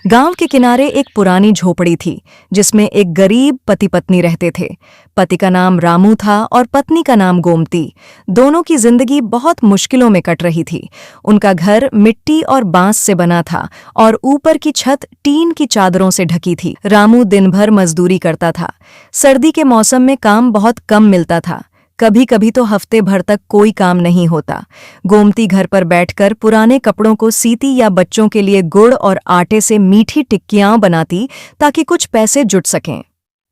गांव के किनारे एक पुरानी झोपड़ी थी जिसमें एक गरीब पति पत्नी रहते थे। पति का नाम रामू था और पत्नी का नाम गोमती। दोनों की जिंदगी बहुत मुश्किलों में कट रही थी। उनका घर मिट्टी और बांस से बना था और ऊपर की छत टीन की चादरों से ढकी थी। रामू दिन भर मजदूरी करता था। सर्दी के मौसम में काम बहुत कम मिलता था। कभी कभी तो हफ्ते भर तक कोई काम नहीं होता। गोमती घर पर बैठकर पुराने कपड़ों को सीती या बच्चों के लिए गुड़ और आटे से मीठी टिक्कियां बनाती ताकि कुछ पैसे जुट सकें।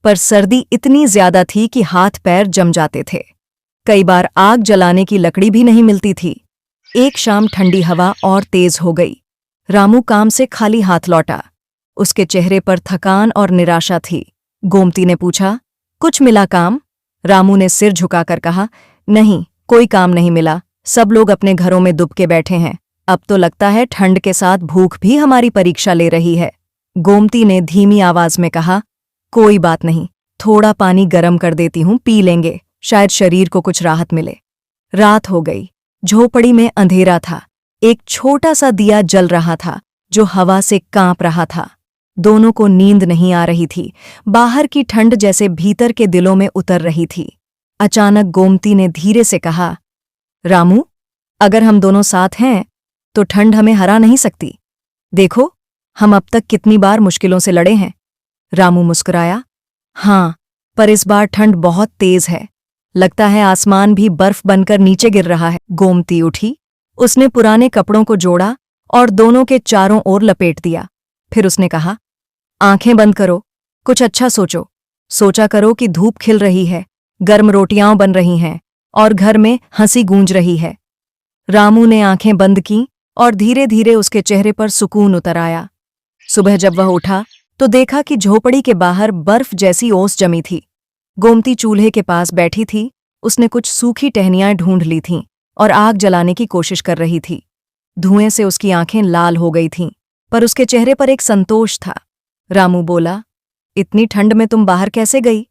पर सर्दी इतनी ज्यादा थी कि हाथ पैर जम जाते थे। कई बार आग जलाने की लकड़ी भी नहीं मिलती थी। एक शाम ठंडी हवा और तेज हो गई। रामू काम से खाली हाथ लौटा। उसके चेहरे पर थकान और निराशा थी। गोमती ने पूछा, कुछ मिला काम? रामू ने सिर झुकाकर कहा, नहीं, कोई काम नहीं मिला। सब लोग अपने घरों में दुबके बैठे हैं। अब तो लगता है ठंड के साथ भूख भी हमारी परीक्षा ले रही है। गोमती ने धीमी आवाज में कहा, कोई बात नहीं, थोड़ा पानी गर्म कर देती हूं, पी लेंगे, शायद शरीर को कुछ राहत मिले। रात हो गई। झोपड़ी में अंधेरा था। एक छोटा सा दिया जल रहा था जो हवा से कांप रहा था। दोनों को नींद नहीं आ रही थी। बाहर की ठंड जैसे भीतर के दिलों में उतर रही थी। अचानक गोमती ने धीरे से कहा, रामू, अगर हम दोनों साथ हैं तो ठंड हमें हरा नहीं सकती। देखो, हम अब तक कितनी बार मुश्किलों से लड़े हैं। रामू मुस्कुराया, हाँ, पर इस बार ठंड बहुत तेज है। लगता है आसमान भी बर्फ बनकर नीचे गिर रहा है। गोमती उठी। उसने पुराने कपड़ों को जोड़ा और दोनों के चारों ओर लपेट दिया। फिर उसने कहा, आंखें बंद करो, कुछ अच्छा सोचो। सोचा करो कि धूप खिल रही है, गर्म रोटियां बन रही हैं और घर में हंसी गूंज रही है। रामू ने आंखें बंद की और धीरे धीरे उसके चेहरे पर सुकून उतर आया। सुबह जब वह उठा तो देखा कि झोपड़ी के बाहर बर्फ जैसी ओस जमी थी। गोमती चूल्हे के पास बैठी थी। उसने कुछ सूखी टहनियां ढूंढ ली थीं और आग जलाने की कोशिश कर रही थी। धुएं से उसकी आंखें लाल हो गई थीं, पर उसके चेहरे पर एक संतोष था। रामू बोला, इतनी ठंड में तुम बाहर कैसे गई?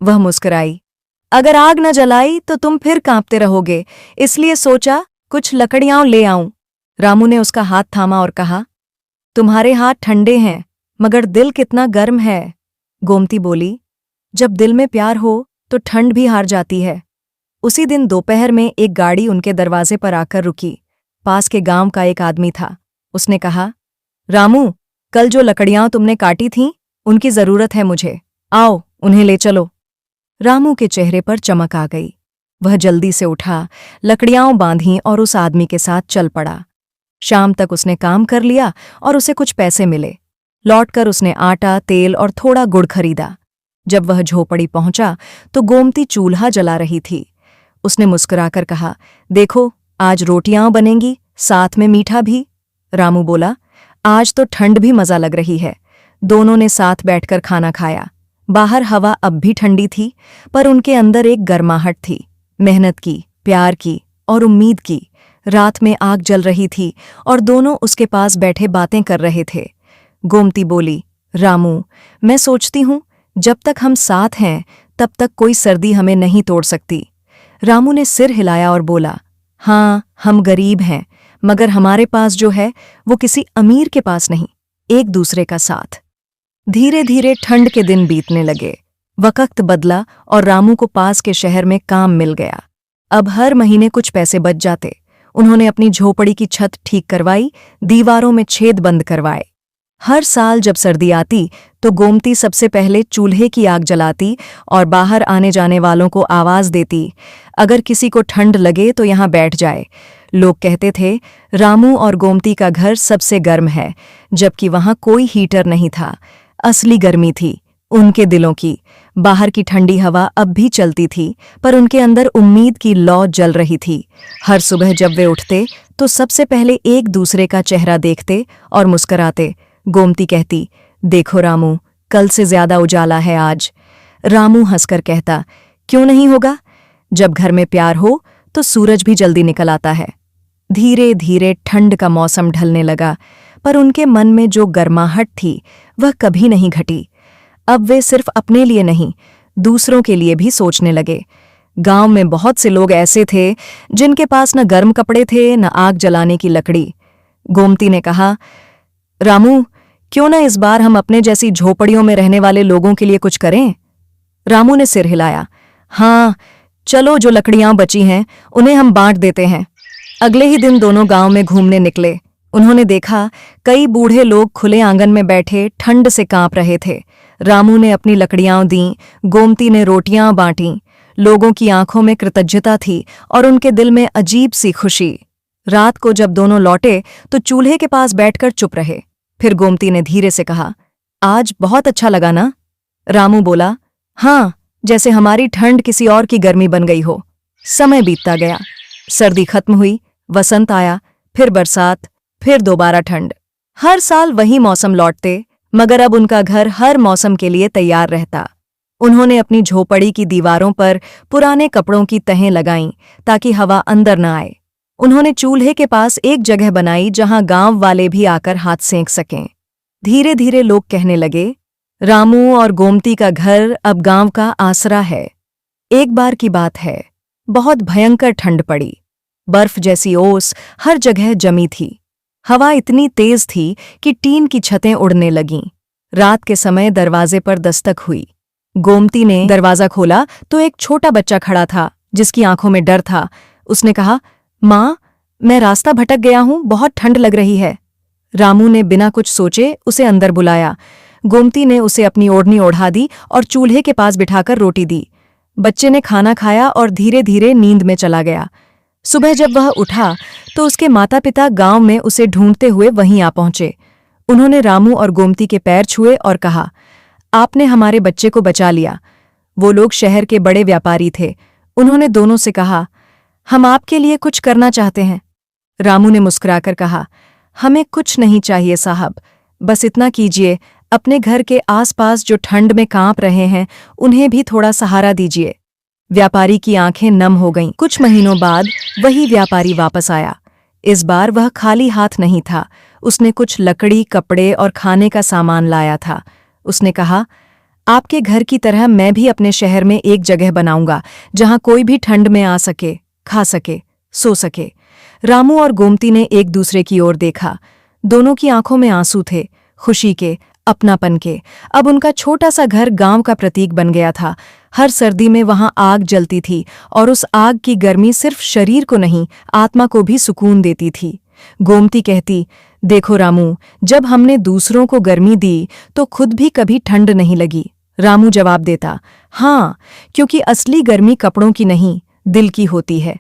वह मुस्कुराई, अगर आग न जलाई तो तुम फिर कांपते रहोगे, इसलिए सोचा कुछ लकड़ियां ले आऊं। रामू ने उसका हाथ थामा और कहा, तुम्हारे हाथ ठंडे हैं मगर दिल कितना गर्म है। गोमती बोली, जब दिल में प्यार हो तो ठंड भी हार जाती है। उसी दिन दोपहर में एक गाड़ी उनके दरवाजे पर आकर रुकी। पास के गांव का एक आदमी था। उसने कहा, रामू, कल जो लकड़ियां तुमने काटी थीं, उनकी जरूरत है मुझे। आओ, उन्हें ले चलो। रामू के चेहरे पर चमक आ गई। वह जल्दी से उठा, लकड़ियां बांधीं और उस आदमी के साथ चल पड़ा। शाम तक उसने काम कर लिया और उसे कुछ पैसे मिले। लौटकर उसने आटा, तेल और थोड़ा गुड़ खरीदा। जब वह झोपड़ी पहुंचा तो गोमती चूल्हा जला रही थी। उसने मुस्कुराकर कहा, देखो, आज रोटियां बनेंगी, साथ में मीठा भी। रामू बोला, आज तो ठंड भी मजा लग रही है। दोनों ने साथ बैठकर खाना खाया। बाहर हवा अब भी ठंडी थी, पर उनके अंदर एक गर्माहट थी, मेहनत की, प्यार की और उम्मीद की। रात में आग जल रही थी और दोनों उसके पास बैठे बातें कर रहे थे। गोमती बोली, रामू, मैं सोचती हूं जब तक हम साथ हैं तब तक कोई सर्दी हमें नहीं तोड़ सकती। रामू ने सिर हिलाया और बोला, हाँ, हम गरीब हैं, मगर हमारे पास जो है वो किसी अमीर के पास नहीं, एक दूसरे का साथ। धीरे धीरे ठंड के दिन बीतने लगे। वक्त बदला और रामू को पास के शहर में काम मिल गया। अब हर महीने कुछ पैसे बच जाते। उन्होंने अपनी झोपड़ी की छत ठीक करवाई, दीवारों में छेद बंद करवाए। हर साल जब सर्दी आती तो गोमती सबसे पहले चूल्हे की आग जलाती और बाहर आने जाने वालों को आवाज देती, अगर किसी को ठंड लगे तो यहाँ बैठ जाए। लोग कहते थे, रामू और गोमती का घर सबसे गर्म है, जबकि वहां कोई हीटर नहीं था। असली गर्मी थी उनके दिलों की। बाहर की ठंडी हवा अब भी चलती थी, पर उनके अंदर उम्मीद की लौ जल रही थी। हर सुबह जब वे उठते तो सबसे पहले एक दूसरे का चेहरा देखते और मुस्कुराते। गोमती कहती, देखो रामू, कल से ज्यादा उजाला है आज। रामू हंसकर कहता, क्यों नहीं होगा? जब घर में प्यार हो तो सूरज भी जल्दी निकल आता है। धीरे धीरे ठंड का मौसम ढलने लगा, पर उनके मन में जो गर्माहट थी वह कभी नहीं घटी। अब वे सिर्फ अपने लिए नहीं, दूसरों के लिए भी सोचने लगे। गांव में बहुत से लोग ऐसे थे जिनके पास न गर्म कपड़े थे, न आग जलाने की लकड़ी। गोमती ने कहा, रामू, क्यों ना इस बार हम अपने जैसी झोपड़ियों में रहने वाले लोगों के लिए कुछ करें? रामू ने सिर हिलाया। हाँ, चलो, जो लकड़ियां बची हैं उन्हें हम बांट देते हैं। अगले ही दिन दोनों गांव में घूमने निकले। उन्होंने देखा कई बूढ़े लोग खुले आंगन में बैठे ठंड से कांप रहे थे। रामू ने अपनी लकड़ियां दीं, गोमती ने रोटियां बांटीं। लोगों की आंखों में कृतज्ञता थी और उनके दिल में अजीब सी खुशी। रात को जब दोनों लौटे तो चूल्हे के पास बैठकर चुप रहे। फिर गोमती ने धीरे से कहा, आज बहुत अच्छा लगा ना? रामू बोला, हाँ, जैसे हमारी ठंड किसी और की गर्मी बन गई हो। समय बीतता गया। सर्दी खत्म हुई, वसंत आया, फिर बरसात, फिर दोबारा ठंड। हर साल वही मौसम लौटते, मगर अब उनका घर हर मौसम के लिए तैयार रहता। उन्होंने अपनी झोपड़ी की दीवारों पर पुराने कपड़ों की तहें लगाईं ताकि हवा अंदर न आए। उन्होंने चूल्हे के पास एक जगह बनाई जहां गांव वाले भी आकर हाथ सेंक सकें। धीरे धीरे लोग कहने लगे, रामू और गोमती का घर अब गांव का आसरा है। एक बार की बात है, बहुत भयंकर ठंड पड़ी। बर्फ जैसी ओस हर जगह जमी थी। हवा इतनी तेज थी कि टीन की छतें उड़ने लगीं। रात के समय दरवाजे पर दस्तक हुई। गोमती ने दरवाजा खोला तो एक छोटा बच्चा खड़ा था जिसकी आंखों में डर था। उसने कहा, माँ, मैं रास्ता भटक गया हूं, बहुत ठंड लग रही है। रामू ने बिना कुछ सोचे उसे अंदर बुलाया। गोमती ने उसे अपनी ओढ़नी ओढ़ा दी और चूल्हे के पास बिठाकर रोटी दी। बच्चे ने खाना खाया और धीरे धीरे नींद में चला गया। सुबह जब वह उठा तो उसके माता पिता गांव में उसे ढूंढते हुए वहीं आ पहुंचे। उन्होंने रामू और गोमती के पैर छुए और कहा, आपने हमारे बच्चे को बचा लिया। वो लोग शहर के बड़े व्यापारी थे। उन्होंने दोनों से कहा, हम आपके लिए कुछ करना चाहते हैं। रामू ने मुस्कुराकर कहा, हमें कुछ नहीं चाहिए साहब, बस इतना कीजिए, अपने घर के आसपास जो ठंड में कांप रहे हैं उन्हें भी थोड़ा सहारा दीजिए। व्यापारी की आंखें नम हो गईं। कुछ महीनों बाद वही व्यापारी वापस आया। इस बार वह खाली हाथ नहीं था। उसने कुछ लकड़ी, कपड़े और खाने का सामान लाया था। उसने कहा, आपके घर की तरह मैं भी अपने शहर में एक जगह बनाऊंगा जहां कोई भी ठंड में आ सके, खा सके, सो सके। रामू और गोमती ने एक दूसरे की ओर देखा। दोनों की आंखों में आंसू थे, खुशी के, अपनापन के। अब उनका छोटा सा घर गांव का प्रतीक बन गया था। हर सर्दी में वहां आग जलती थी और उस आग की गर्मी सिर्फ शरीर को नहीं, आत्मा को भी सुकून देती थी। गोमती कहती, देखो रामू, जब हमने दूसरों को गर्मी दी तो खुद भी कभी ठंड नहीं लगी। रामू जवाब देता, हाँ, क्योंकि असली गर्मी कपड़ों की नहीं, दिल की होती है।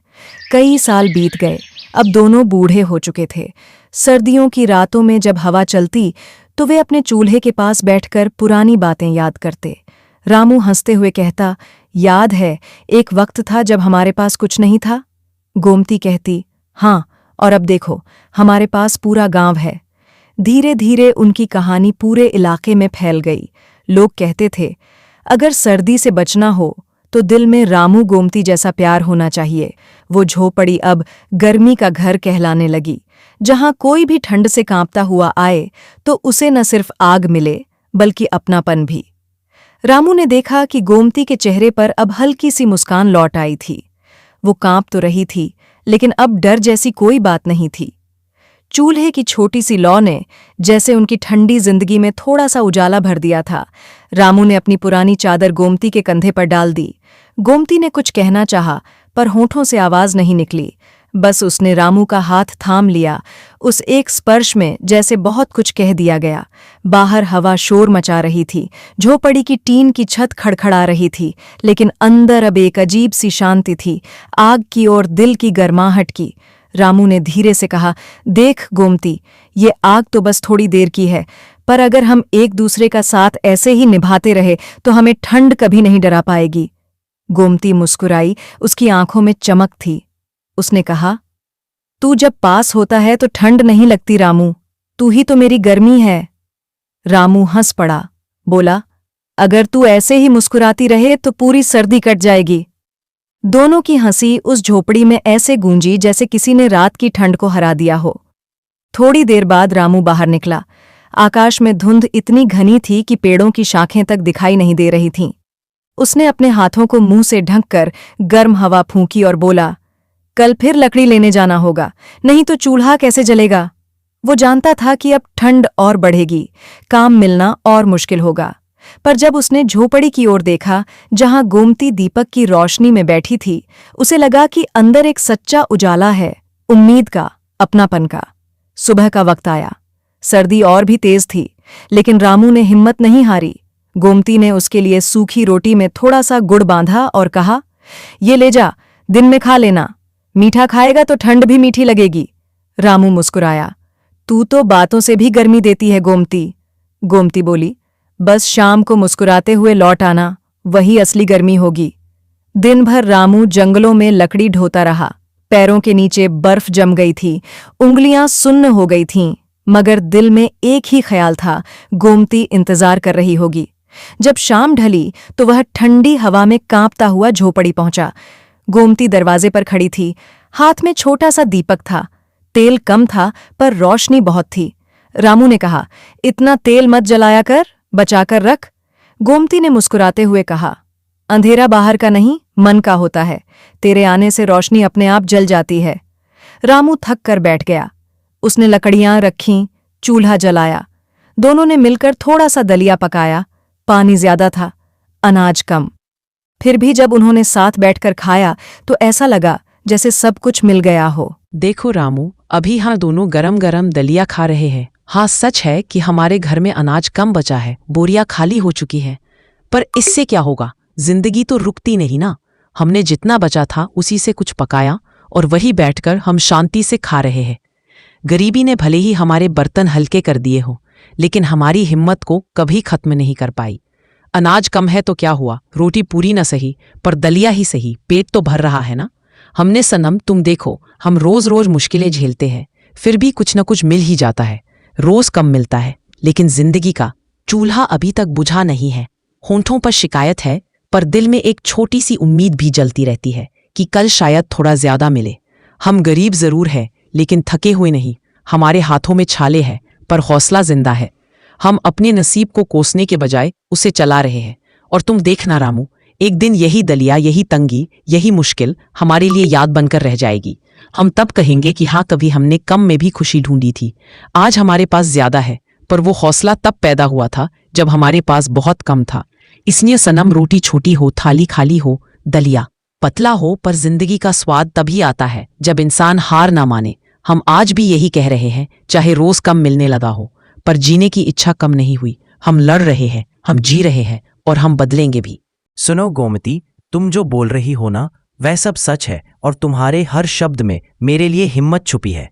कई साल बीत गए। अब दोनों बूढ़े हो चुके थे। सर्दियों की रातों में जब हवा चलती तो वे अपने चूल्हे के पास बैठकर पुरानी बातें याद करते। रामू हंसते हुए कहता, याद है, एक वक्त था जब हमारे पास कुछ नहीं था। गोमती कहती, हाँ, और अब देखो, हमारे पास पूरा गांव है। धीरे धीरे उनकी कहानी पूरे इलाके में फैल गई। लोग कहते थे, अगर सर्दी से बचना हो तो दिल में रामू गोमती जैसा प्यार होना चाहिए। वो झोपड़ी अब गर्मी का घर कहलाने लगी, जहां कोई भी ठंड से कांपता हुआ आए तो उसे न सिर्फ आग मिले बल्कि अपनापन भी। रामू ने देखा कि गोमती के चेहरे पर अब हल्की सी मुस्कान लौट आई थी। वो कांप तो रही थी, लेकिन अब डर जैसी कोई बात नहीं थी। चूल्हे की छोटी सी लौ ने जैसे उनकी ठंडी जिंदगी में थोड़ा सा उजाला भर दिया था। रामू ने अपनी पुरानी चादर गोमती के कंधे पर डाल दी। गोमती ने कुछ कहना चाहा, पर होठों से आवाज नहीं निकली। बस उसने रामू का हाथ थाम लिया। उस एक स्पर्श में जैसे बहुत कुछ कह दिया गया। बाहर हवा शोर मचा रही थी, झोपड़ी की टीन की छत खड़खड़ा रही थी, लेकिन अंदर अब एक अजीब सी शांति थी, आग की और दिल की गर्माहट की। रामू ने धीरे से कहा, देख गोमती, ये आग तो बस थोड़ी देर की है, पर अगर हम एक दूसरे का साथ ऐसे ही निभाते रहे तो हमें ठंड कभी नहीं डरा पाएगी। गोमती मुस्कुराई, उसकी आंखों में चमक थी। उसने कहा, तू जब पास होता है तो ठंड नहीं लगती रामू, तू ही तो मेरी गर्मी है। रामू हंस पड़ा, बोला, अगर तू ऐसे ही मुस्कुराती रहे तो पूरी सर्दी कट जाएगी। दोनों की हंसी उस झोपड़ी में ऐसे गूंजी जैसे किसी ने रात की ठंड को हरा दिया हो। थोड़ी देर बाद रामू बाहर निकला। आकाश में धुंध इतनी घनी थी कि पेड़ों की शाखें तक दिखाई नहीं दे रही थीं। उसने अपने हाथों को मुंह से ढककर गर्म हवा फूंकी और बोला, कल फिर लकड़ी लेने जाना होगा, नहीं तो चूल्हा कैसे जलेगा। वो जानता था कि अब ठंड और बढ़ेगी, काम मिलना और मुश्किल होगा। पर जब उसने झोपड़ी की ओर देखा जहां गोमती दीपक की रोशनी में बैठी थी, उसे लगा कि अंदर एक सच्चा उजाला है, उम्मीद का, अपनापन का। सुबह का वक्त आया। सर्दी और भी तेज थी, लेकिन रामू ने हिम्मत नहीं हारी। गोमती ने उसके लिए सूखी रोटी में थोड़ा सा गुड़ बांधा और कहा, ये ले जा, दिन में खा लेना। मीठा खाएगा तो ठंड भी मीठी लगेगी। रामू मुस्कुराया। तू तो बातों से भी गर्मी देती है गोमती। गोमती बोली, बस शाम को मुस्कुराते हुए लौट आना, वही असली गर्मी होगी। दिन भर रामू जंगलों में लकड़ी ढोता रहा। पैरों के नीचे बर्फ जम गई थी, उंगलियां सुन्न हो गई थीं, मगर दिल में एक ही ख्याल था, गोमती इंतजार कर रही होगी। जब शाम ढली तो वह ठंडी हवा में कांपता हुआ झोपड़ी पहुंचा। गोमती दरवाजे पर खड़ी थी, हाथ में छोटा सा दीपक था। तेल कम था पर रोशनी बहुत थी। रामू ने कहा, इतना तेल मत जलाया कर, बचाकर रख। गोमती ने मुस्कुराते हुए कहा, अंधेरा बाहर का नहीं, मन का होता है। तेरे आने से रोशनी अपने आप जल जाती है। रामू थक कर बैठ गया। उसने लकड़ियां रखीं, चूल्हा जलाया। दोनों ने मिलकर थोड़ा सा दलिया पकाया। पानी ज्यादा था, अनाज कम। फिर भी जब उन्होंने साथ बैठकर खाया तो ऐसा लगा जैसे सब कुछ मिल गया हो। देखो रामू, अभी हाँ दोनों गरम गरम दलिया खा रहे हैं। हाँ सच है कि हमारे घर में अनाज कम बचा है, बोरियां खाली हो चुकी है। पर इससे क्या होगा, जिंदगी तो रुकती नहीं ना। हमने जितना बचा था उसी से कुछ पकाया और वही बैठकर हम शांति से खा रहे हैं। गरीबी ने भले ही हमारे बर्तन हल्के कर दिए हो, लेकिन हमारी हिम्मत को कभी खत्म नहीं कर पाई। अनाज कम है तो क्या हुआ, रोटी पूरी न सही पर दलिया ही सही, पेट तो भर रहा है ना। हमने सनम, तुम देखो, हम रोज रोज मुश्किलें झेलते हैं, फिर भी कुछ न कुछ मिल ही जाता है। रोज कम मिलता है, लेकिन जिंदगी का चूल्हा अभी तक बुझा नहीं है। होंठों पर शिकायत है, पर दिल में एक छोटी सी उम्मीद भी जलती रहती है कि कल शायद थोड़ा ज्यादा मिले। हम गरीब जरूर है, लेकिन थके हुए नहीं। हमारे हाथों में छाले हैं, पर हौसला जिंदा है। हम अपने नसीब को कोसने के बजाय उसे चला रहे हैं। और तुम देखना रामू, एक दिन यही दलिया, यही तंगी, यही मुश्किल हमारे लिए याद बनकर रह जाएगी। हम तब कहेंगे कि हाँ, कभी हमने कम में भी खुशी ढूंढी थी। आज हमारे पास ज्यादा है, पर वो हौसला तब पैदा हुआ था जब हमारे पास बहुत कम था। इसलिए सनम, रोटी छोटी हो, थाली खाली हो, दलिया पतला हो, पर जिंदगी का स्वाद तभी आता है जब इंसान हार ना माने। हम आज भी यही कह रहे हैं, चाहे रोज कम मिलने लगा हो, पर जीने की इच्छा कम नहीं हुई। हम लड़ रहे हैं, हम जी रहे हैं और हम बदलेंगे भी। सुनो गोमती, तुम जो बोल रही हो ना, वह सब सच है और तुम्हारे हर शब्द में मेरे लिए हिम्मत छुपी है।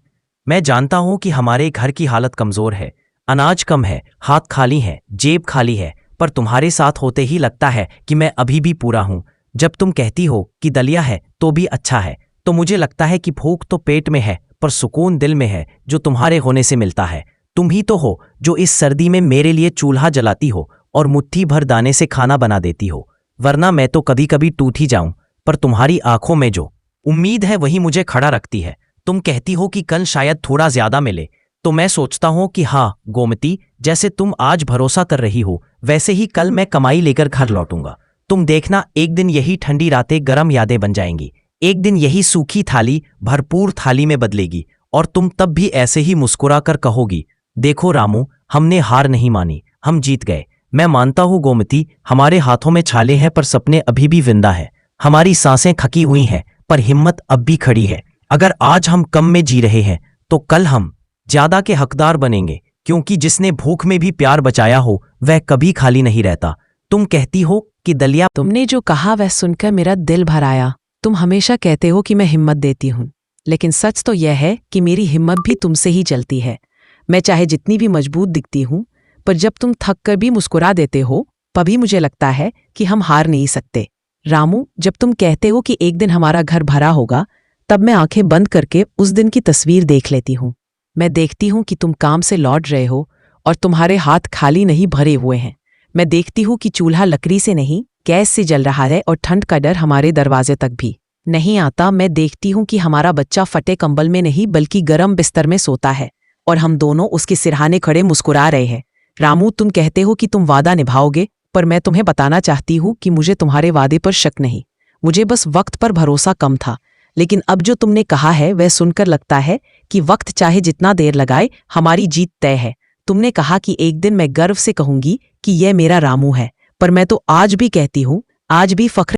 मैं जानता हूं कि हमारे घर की हालत कमजोर है, अनाज कम है, हाथ खाली है, जेब खाली है, पर तुम्हारे साथ होते ही लगता है कि मैं अभी भी पूरा हूं। जब तुम कहती हो कि दलिया है तो भी अच्छा है, तो मुझे लगता है कि भूख तो पेट में है, पर सुकून दिल में है, जो तुम्हारे होने से मिलता है। तुम ही तो हो जो इस सर्दी में मेरे लिए चूल्हा जलाती हो और मुट्ठी भर दाने से खाना बना देती हो, वरना मैं तो कभी कभी टूट ही जाऊं। पर तुम्हारी आंखों में जो उम्मीद है वही मुझे खड़ा रखती है। तुम कहती हो कि कल शायद थोड़ा ज्यादा मिले, तो मैं सोचता हूं कि हाँ गोमती, जैसे तुम आज भरोसा कर रही हो, वैसे ही कल मैं कमाई लेकर घर लौटूंगा। तुम देखना, एक दिन यही ठंडी रातें गरम यादें बन जाएंगी। एक दिन यही सूखी थाली भरपूर थाली में बदलेगी और तुम तब भी ऐसे ही मुस्कुरा कर कहोगी, देखो रामू, हमने हार नहीं मानी, हम जीत गए। मैं मानता हूं गोमती, हमारे हाथों में छाले हैं पर सपने अभी भी जिंदा है। हमारी सांसें थकी हुई हैं पर हिम्मत अब भी खड़ी है। अगर आज हम कम में जी रहे हैं तो कल हम ज्यादा के हकदार बनेंगे, क्योंकि जिसने भूख में भी प्यार बचाया हो वह कभी खाली नहीं रहता। तुम कहती हो कि दलिया, तुमने जो कहा वह सुनकर मेरा दिल भर आया। तुम हमेशा कहते हो कि मैं हिम्मत देती हूँ, लेकिन सच तो यह है कि मेरी हिम्मत भी तुमसे ही चलती है। मैं चाहे जितनी भी मजबूत दिखती हूँ, पर जब तुम थक कर भी मुस्कुरा देते हो, तभी मुझे लगता है कि हम हार नहीं सकते। रामू, जब तुम कहते हो कि एक दिन हमारा घर भरा होगा, तब मैं आंखें बंद करके उस दिन की तस्वीर देख लेती हूँ। मैं देखती हूँ कि तुम काम से लौट रहे हो और तुम्हारे हाथ खाली नहीं भरे हुए हैं। मैं देखती हूँ कि चूल्हा लकड़ी से नहीं, गैस से जल रहा है और ठंड का डर हमारे दरवाजे तक भी नहीं आता। मैं देखती हूँ कि हमारा बच्चा फटे कंबल में नहीं बल्कि गर्म बिस्तर में सोता है और हम दोनों उसके सिरहाने खड़े मुस्कुरा रहे हैं। रामू, तुम कहते हो कि तुम वादा निभाओगे, पर मैं तुम्हें बताना चाहती हूँ कि मुझे तुम्हारे वादे पर शक नहीं, मुझे बस वक्त पर भरोसा कम था। लेकिन अब जो तुमने कहा है वह सुनकर लगता है कि वक्त चाहे जितना देर लगाए हमारी जीत तय है। तुमने कहा कि एक दिन मैं गर्व से कहूंगी कि यह मेरा रामू है, पर मैं तो आज भी कहती हूँ, आज भी फख्र